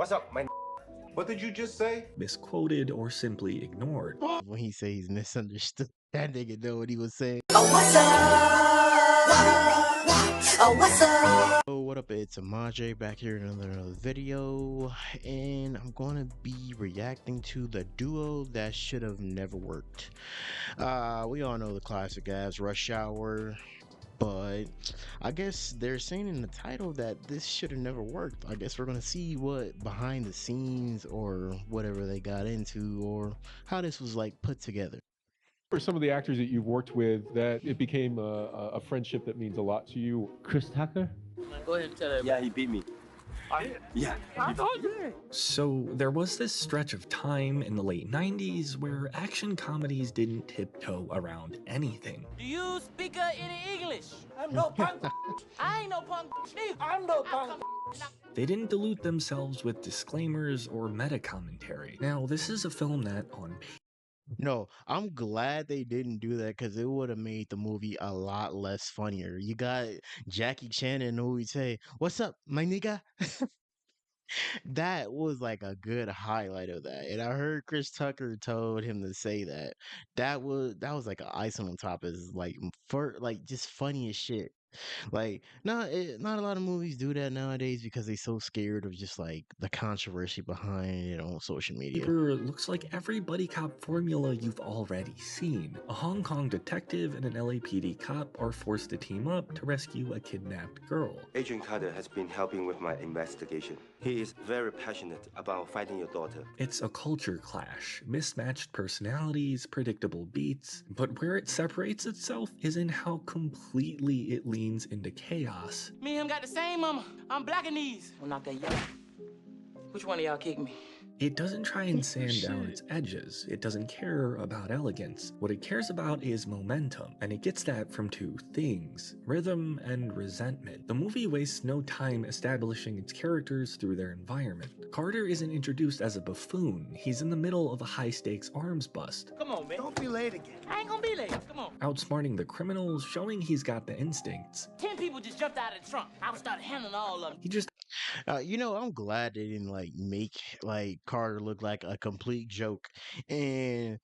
What's up, my? What did you just say? misquoted, or simply ignored. When he say he's misunderstood, that nigga know what he was saying. Oh, what's up? Oh, what's up? Oh, what up? It's Amaj back here in another video, and I'm gonna be reacting to the duo that should have never worked. We all know the classic as Rush Hour, but I guess they're saying in the title that this should have never worked. I guess we're gonna see what behind the scenes or whatever they got into, or how this was like put together. For some of the actors that you've worked with, that it became a friendship that means a lot to you? Chris Tucker? Go ahead and tell everybody. Yeah, he beat me. Yeah. So there was this stretch of time in the late 90s where action comedies didn't tiptoe around anything. Do you speak any English? I'm no punk. I ain't no punk neither. I'm no punk. They didn't dilute themselves with disclaimers or meta commentary. Now, this is a film that, on No, I'm glad they didn't do that because it would have made the movie a lot less funnier. You got Jackie Chan in the movie say, "What's up, my nigga?" That was like a good highlight of that. And I heard Chris Tucker told him to say that. That was like an icing on top is like for like just funny as shit. Like not a lot of movies do that nowadays because they're so scared of just like the controversy behind it on social media. paper looks like every buddy cop formula you've already seen. A Hong Kong detective and an LAPD cop are forced to team up to rescue a kidnapped girl. Agent Carter has been helping with my investigation. He is very passionate about finding your daughter. It's a culture clash, mismatched personalities, predictable beats, but where it separates itself is in how completely it leans into chaos. Me and him got the same mama. I'm Blackanese. I'm not that young. Which one of y'all kicked me? It doesn't try and sand down its edges. It doesn't care about elegance. What it cares about is momentum, and it gets that from two things: rhythm and resentment. The movie wastes no time establishing its characters through their environment. Carter isn't introduced as a buffoon. He's in the middle of a high-stakes arms bust, Come on, man. Don't be late again. I ain't gonna be late. Come on. outsmarting the criminals, showing he's got the instincts. 10 people just jumped out of the trunk. I was started handling all of them. He just I'm glad they didn't like make like Carter look like a complete joke, and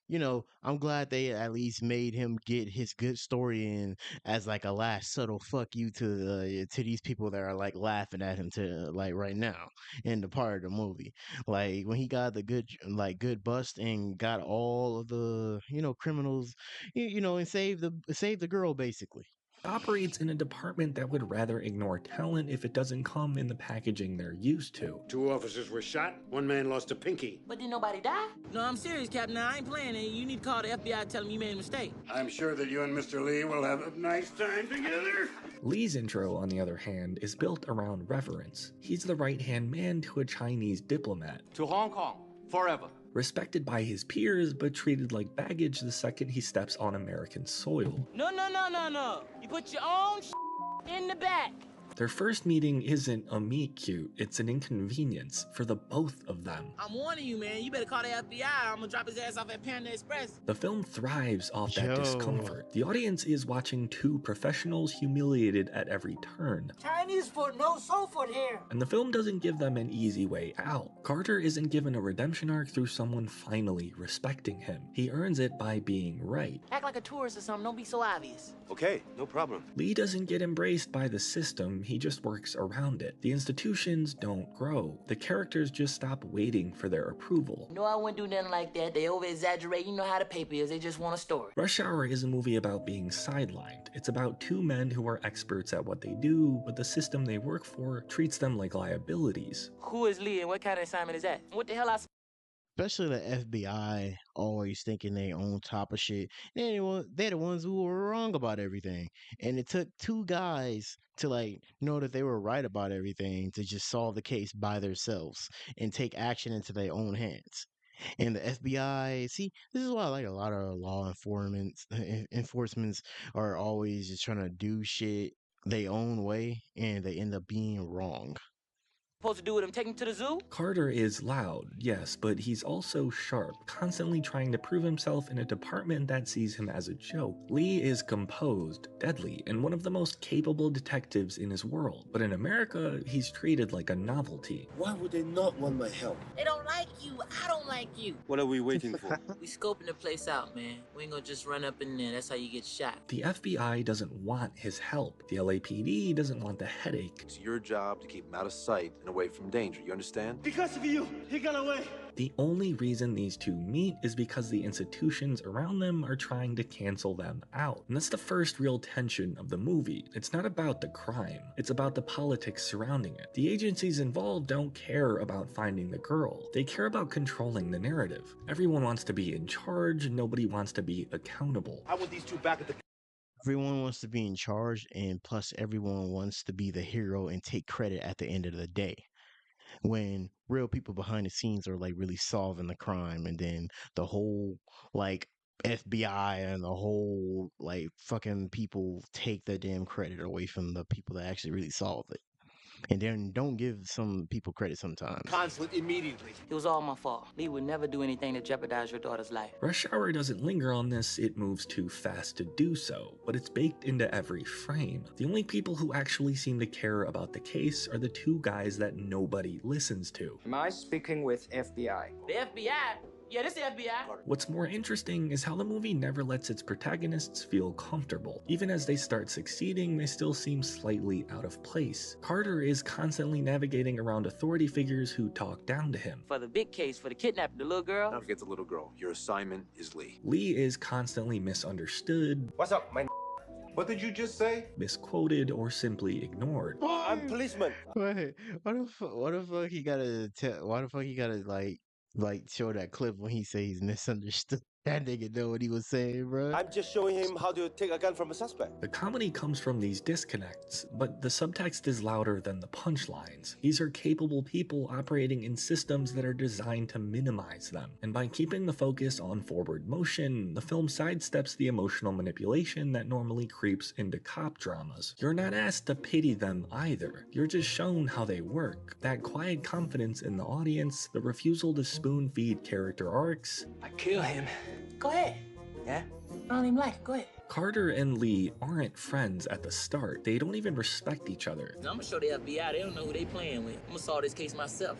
I'm glad they at least made him get his good story in as like a last subtle fuck you to these people that are like laughing at him to like right now in the part of the movie. Like when he got the good bust and got all of the criminals, and save the girl basically. operates in a department that would rather ignore talent if it doesn't come in the packaging they're used to. 2 officers were shot, 1 man lost a pinky. But did nobody die? No, I'm serious, Captain. I ain't playing it. You need to call the FBI and tell them you made a mistake. I'm sure that you and Mr. Lee will have a nice time together. Lee's intro, on the other hand, is built around reverence. He's the right-hand man to a Chinese diplomat, To Hong Kong, forever. respected by his peers but treated like baggage the second he steps on American soil. No. You put your own in the back. Their first meeting isn't a meet cute, it's an inconvenience for the both of them. I'm warning you, man. You better call the FBI. I'm gonna drop his ass off at Panda Express. The film thrives off that Yo. discomfort. The audience is watching two professionals humiliated at every turn, Chinese food, no soul food here. and the film doesn't give them an easy way out. Carter isn't given a redemption arc through someone finally respecting him. He earns it by being right. Act like a tourist or something. Don't be so obvious. Okay, no problem. Lee doesn't get embraced by the system, he just works around it. The institutions don't grow. The characters just stop waiting for their approval. No, I wouldn't do nothing like that. They over-exaggerate. You know how the paper is. They just want a story. Rush Hour is a movie about being sidelined. It's about two men who are experts at what they do, but the system they work for treats them like liabilities. Who is Lee and what kind of assignment is that? What the hell I... Especially the FBI always thinking they on top of shit. They're the ones who were wrong about everything. And it took 2 guys to like know that they were right about everything to just solve the case by themselves and take action into their own hands. And the FBI, see, this is why I like a lot of law enforcements are always just trying to do shit their own way and they end up being wrong. supposed to do with him? Take him to the zoo? Carter is loud, yes, but he's also sharp, constantly trying to prove himself in a department that sees him as a joke. Lee is composed, deadly, and one of the most capable detectives in his world. But in America, he's treated like a novelty. Why would they not want my help? They don't like you. I don't like you. What are we waiting for? We scoping the place out, man. We ain't gonna just run up in there. That's how you get shot. The FBI doesn't want his help. The LAPD doesn't want the headache. It's your job to keep him out of sight and away from danger, you understand? Because of you, he got away. The only reason these two meet is because the institutions around them are trying to cancel them out. And that's the first real tension of the movie. It's not about the crime, it's about the politics surrounding it. The agencies involved don't care about finding the girl. They care about controlling the narrative. Everyone wants to be in charge, nobody wants to be accountable. I want these two back at the... Everyone wants to be in charge, and plus everyone wants to be the hero and take credit at the end of the day. When real people behind the scenes are like really solving the crime, and then the whole like FBI and the whole like fucking people take the damn credit away from the people that actually really solved it. And then don't give some people credit sometimes. Consulate immediately. It was all my fault. Lee would never do anything to jeopardize your daughter's life. Rush Hour doesn't linger on this, it moves too fast to do so, but it's baked into every frame. The only people who actually seem to care about the case are the two guys that nobody listens to. Am I speaking with FBI? The FBI? Yeah, this is the FBI. What's more interesting is how the movie never lets its protagonists feel comfortable. Even as they start succeeding, they still seem slightly out of place. Carter is constantly navigating around authority figures who talk down to him. For the big case, for the kidnapping, the little girl. Don't forget the little girl. Your assignment is Lee. Lee is constantly misunderstood. What's up, my... What did you just say? Misquoted, or simply ignored. I'm policeman. Wait, what the fuck he gotta tell? Why the fuck he gotta like show that clip when he say he's misunderstood? That nigga know what he was saying, bro. I'm just showing him how to take a gun from a suspect. The comedy comes from these disconnects, but the subtext is louder than the punchlines. These are capable people operating in systems that are designed to minimize them. And by keeping the focus on forward motion, the film sidesteps the emotional manipulation that normally creeps into cop dramas. You're not asked to pity them either. You're just shown how they work. That quiet confidence in the audience, the refusal to spoon-feed character arcs. I kill him. Go ahead. Yeah? I don't even like it. Go ahead. Carter and Lee aren't friends at the start. They don't even respect each other. I'm gonna show the FBI. They don't know who they playing with. I'm gonna solve this case myself.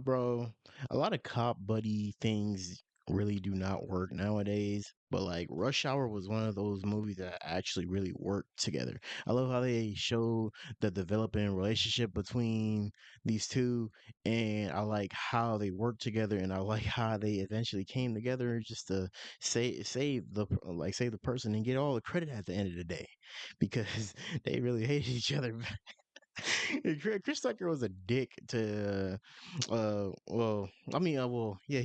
Bro, a lot of cop buddy things really do not work nowadays, but like Rush Hour was one of those movies that actually really worked together. I love how they show the developing relationship between these two, and I like how they work together, and I like how they eventually came together just to save the person and get all the credit at the end of the day, because they really hated each other. Chris Tucker was a dick to, he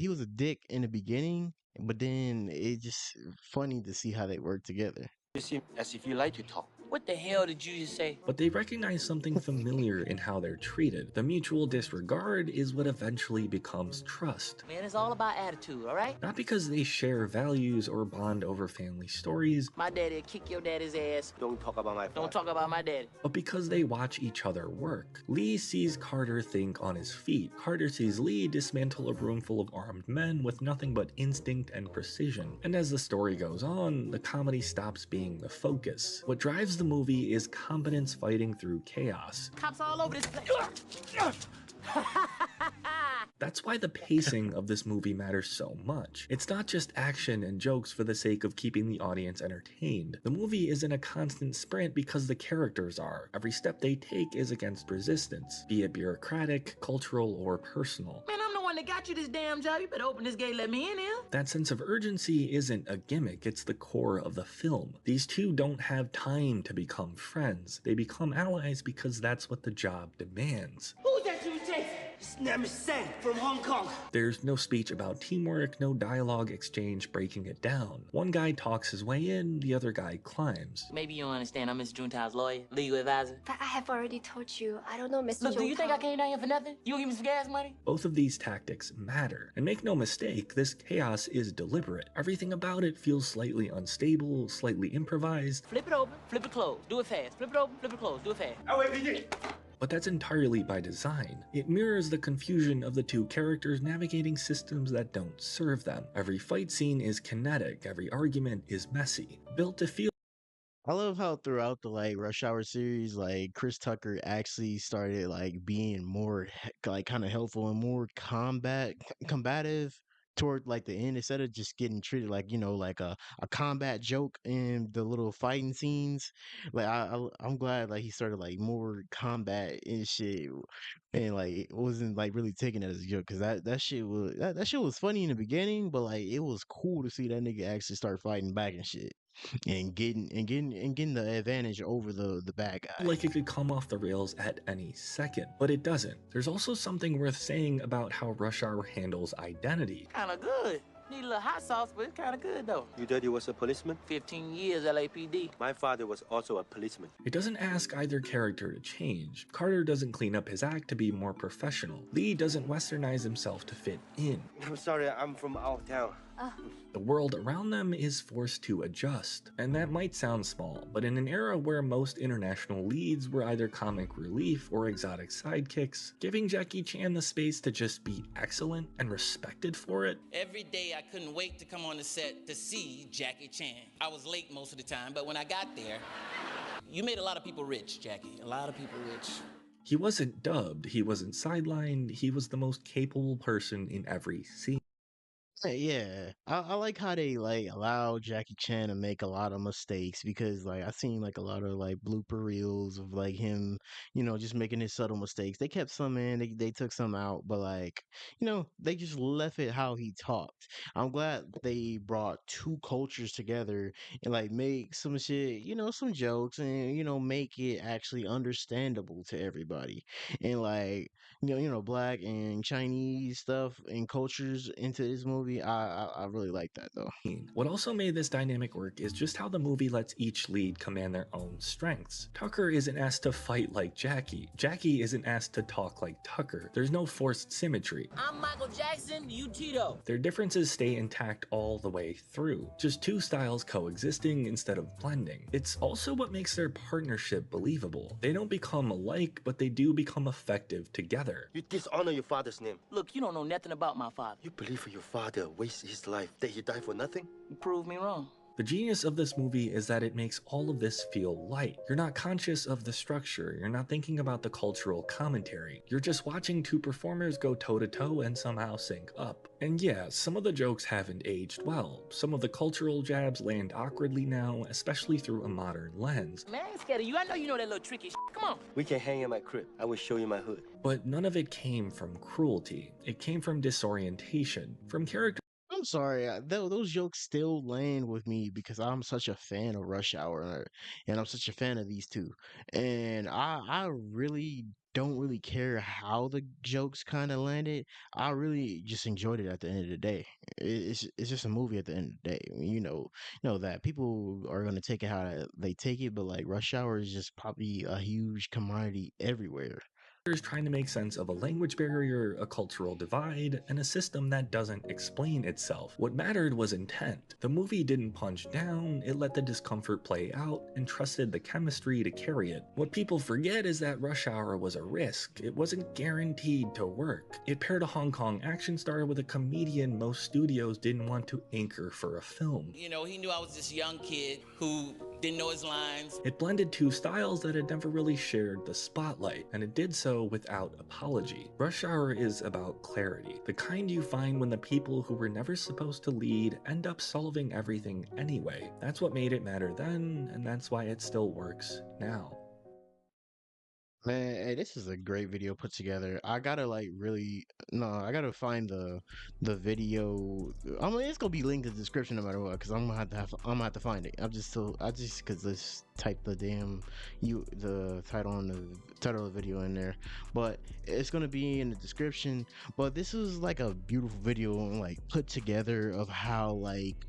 was a dick in the beginning, but then it's just funny to see how they work together. You seem as if you like to talk. What the hell did you just say? But they recognize something familiar in how they're treated. The mutual disregard is what eventually becomes trust. Man, it's all about attitude, all right? Not because they share values or bond over family stories, My daddy'll kick your daddy's ass. Don't talk about my... Don't talk about my daddy. but because they watch each other work. Lee sees Carter think on his feet. Carter sees Lee dismantle a room full of armed men with nothing but instinct and precision. And as the story goes on, the comedy stops being the focus. What drives the movie is competence fighting through chaos. Cops all over this place. That's why the pacing of this movie matters so much. It's not just action and jokes for the sake of keeping the audience entertained. The movie is in a constant sprint because the characters are. Every step they take is against resistance, be it bureaucratic, cultural, or personal. Man, I'm the one that got you this damn job. You better open this gate and let me in here. That sense of urgency isn't a gimmick, it's the core of the film. These two don't have time to become friends. They become allies because that's what the job demands. Who's that you chasing? His name is Sen from Hong Kong. There's no speech about teamwork, no dialogue exchange breaking it down. One guy talks his way in, the other guy climbs. Maybe you don't understand. I'm Miss Juntao's lawyer, legal advisor. But I have already told you, I don't know Mr. Look, do you think I came down here for nothing? You gonna give me some gas money? Both of these tactics matter. And make no mistake, this chaos is deliberate. Everything about it feels slightly unstable, slightly improvised. Flip it open, flip it closed. Do it fast. Flip it open, flip it closed. Do it fast. LAPD! but that's entirely by design. It mirrors the confusion of the two characters navigating systems that don't serve them. Every fight scene is kinetic, every argument is messy, built to feel I love how throughout the like Rush Hour series, like Chris Tucker actually started like being more like kind of helpful and more combative toward like the end, instead of just getting treated like, you know, like a combat joke in the little fighting scenes. Like I'm glad like he started like more combat and shit, and like it wasn't like really taken as a joke, because that shit was funny in the beginning, but like it was cool to see that nigga actually start fighting back and shit, and getting the advantage over the bad guy. like it could come off the rails at any second, but it doesn't. There's also something worth saying about how Rush Hour handles identity. Kinda good. Need a little hot sauce, but it's kinda good though. Your daddy was a policeman? 15 years LAPD. My father was also a policeman. It doesn't ask either character to change. Carter doesn't clean up his act to be more professional. Lee doesn't westernize himself to fit in. I'm sorry, I'm from out of town. The world around them is forced to adjust, and that might sound small, but in an era where most international leads were either comic relief or exotic sidekicks, giving Jackie Chan the space to just be excellent and respected for it. Every day I couldn't wait to come on the set to see Jackie Chan. I was late most of the time, but when I got there, you made a lot of people rich, Jackie. A lot of people rich. He wasn't dubbed, he wasn't sidelined, he was the most capable person in every scene. Yeah, I like how they like allow Jackie Chan to make a lot of mistakes, because like I seen like a lot of like blooper reels of like him, you know, just making his subtle mistakes. They kept some in, they took some out, but like, you know, they just left it how he talked. I'm glad they brought two cultures together and like make some shit, you know, some jokes, and you know, make it actually understandable to everybody. And like, you know, black and Chinese stuff and cultures into this movie. I really like that though. What also made this dynamic work is just how the movie lets each lead command their own strengths. Tucker isn't asked to fight like Jackie. Jackie isn't asked to talk like Tucker. There's no forced symmetry. I'm Michael Jackson, you Tito. Their differences stay intact all the way through. Just two styles coexisting instead of blending. It's also what makes their partnership believable. They don't become alike, but they do become effective together. You dishonor your father's name. Look, you don't know nothing about my father. You believe your father wasted his life, that he died for nothing? You proved me wrong. The genius of this movie is that it makes all of this feel light. You're not conscious of the structure, you're not thinking about the cultural commentary. You're just watching two performers go toe-to-toe and somehow sync up. And yeah, some of the jokes haven't aged well. Some of the cultural jabs land awkwardly now, especially through a modern lens. Man, I ain't scared of you. I know you know that little tricky shit. Come on. We can hang in my crib. I will show you my hood. But none of it came from cruelty. It came from disorientation, from character. I'm sorry, those jokes still land with me because I'm such a fan of Rush Hour, and I'm such a fan of these two, and I really don't really care how the jokes kind of landed. I really just enjoyed it at the end of the day. It's just a movie at the end of the day. I mean, you know that people are gonna take it how they take it, but like Rush Hour is just probably a huge commodity everywhere. Trying to make sense of a language barrier, a cultural divide, and a system that doesn't explain itself. What mattered was intent. The movie didn't punch down, it let the discomfort play out and trusted the chemistry to carry it. What people forget is that Rush Hour was a risk. It wasn't guaranteed to work. It paired a Hong Kong action star with a comedian most studios didn't want to anchor for a film. You know, he knew I was this young kid who didn't know his lines. It blended two styles that had never really shared the spotlight, and it did so without apology. Rush Hour is about clarity, the kind you find when the people who were never supposed to lead end up solving everything anyway. That's what made it matter then, and that's why it still works now. Man, hey, this is a great video put together. I gotta like really I gotta find the video. I mean, it's gonna be linked in the description no matter what, because I'm gonna have to find it. I just because let's type the title of the video in there, but it's gonna be in the description. But this is like a beautiful video, like put together, of how like,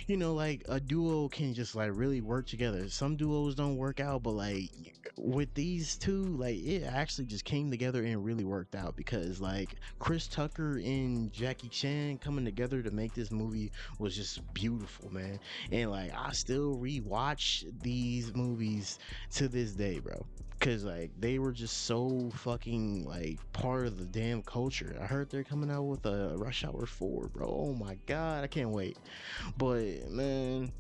you know, like a duo can just like really work together. Some duos don't work out, but like with these two, two, like, it actually just came together and really worked out, because like Chris Tucker and Jackie Chan coming together to make this movie was just beautiful, man. And like, I still rewatch these movies to this day, bro, because like they were just so fucking like part of the damn culture. I heard they're coming out with a Rush Hour 4, bro. Oh my god, I can't wait. But man,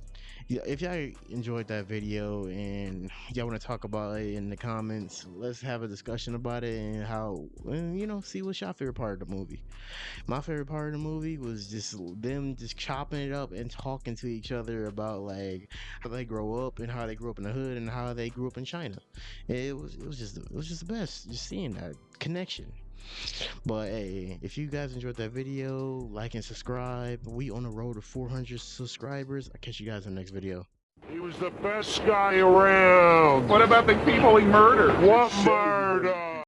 yeah, if y'all enjoyed that video and y'all want to talk about it in the comments, let's have a discussion about it and how, you know, see what's your favorite part of the movie. My favorite part of the movie was just them just chopping it up and talking to each other about like how they grow up and how they grew up in the hood and how they grew up in China. It was just the best, just seeing that connection. But hey, if you guys enjoyed that video, like and subscribe. We on the road to 400 subscribers. I'll catch you guys in the next video. He was the best guy around. What about the people he murdered? What murder?